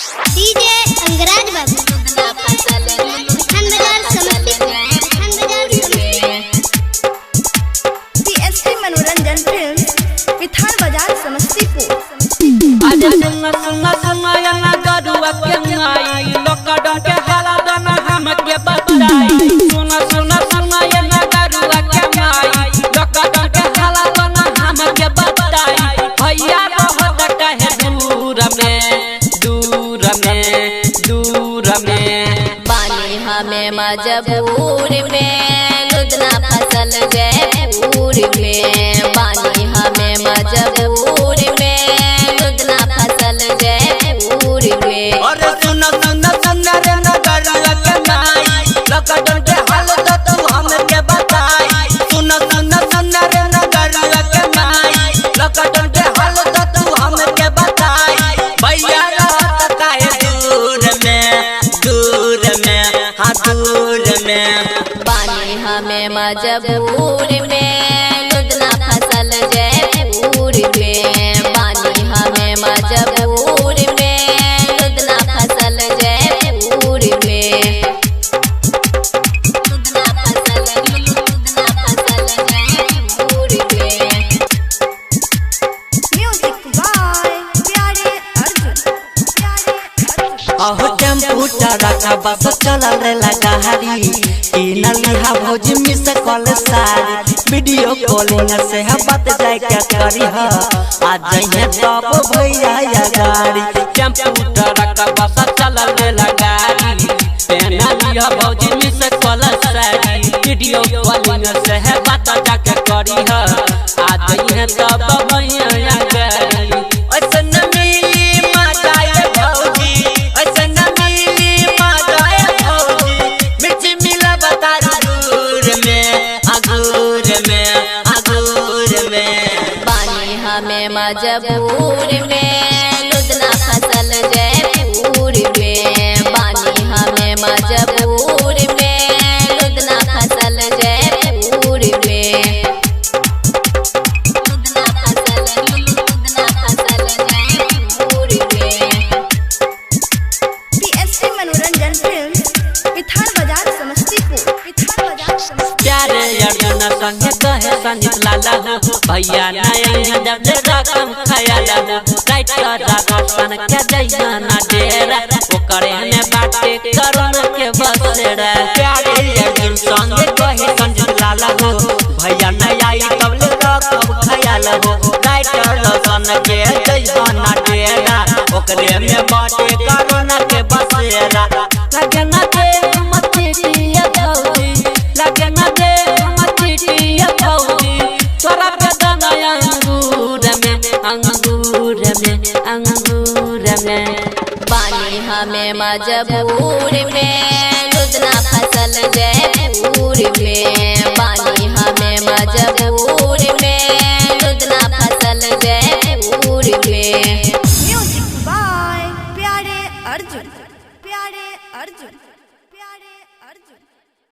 DJ Angraj बाबू खान बाजार PSP मनोरंजन फिल्म विठान बाजार समस्तीपुर। अरे सुना सुना सुना या ना गरुआ के माई लॉकडाउन के हालात ना हम के बताई। सुना सुना सुना या ना गरुआ के माई लॉकडाउन के हालात ना हम के बताई। भैया रहत कहे दूर में दूर में दूर में पानी हमें मजबूर में लुधना फसल जयपुर में। पानी हमें मजबूर में लुधना फसल जयपुर में। अरे सुना सुना सुना रे ना गरुआ के माई लॉकडाउन के हालात तू हम के बताई। सुना सुना सुना रे ना गरुआ के माई लॉकडाउन के हालात तू हम के बताई। भैया रहत काहे दूर में हाँ दूर में। पानी हमें मजबूर में लुधना फसल जयपुर में। पानी हमें मजबूर में लुधना फसल जयपुर में। लुधना फसल जयपुर में। म्यूजिक बाय प्यारे अर्जुन। अहो टेम्पू टरका बस चलल लगा हरी की नलिहा भौजी मिस कॉल सारी वीडियो कॉलिंग से बात जाय क्या करी ह आ जइहे तब भैया या गाड़ी। टेम्पू टरका बस चलल लगा हरी पेना लिया भौजी मिस कॉल सारी वीडियो कॉलिंग से बात जाके करी ह आ जइहे तब भैया या गाड़ी। ऐसन मिली मजाए भौजी ऐसन मिली मजाए भौजी मिर्ची मिला बता दूर में अगूर में अगूर में। पानी हमें मजबूर में लुधना फसल जयपुर में। पानी हमें मजबूर में लुधना फसल जयपुर में। लुधना फसल जयपुर में। पीएसपी मनोरंजन फिल्म विठान बाजार समस्तीपुर। विठान बाजार समस्तीपुर। प्यारे अर्जुन संगे कहे संजीत लाला हो भैया नया जब दे रकम खयाला हो राइटर राशन के जैना डेरा ओकरे ने बाटे करुण के बसेरा। प्यारे अर्जुन संगे कहे संजीत लाला हो भैया नया तब ले रकम खयाला हो राइटर राशन के जैना डेरा ओकरे में बाटे करुण के बसेरा। लगना दे मचिटिया भौजी लगना दे मचिटिया भौजी तोरा पे दनाया अंगूर में अंगूर में। पानी हमें मजबूर में लुधना फसल जयपुर में। पानी हमें मजबूर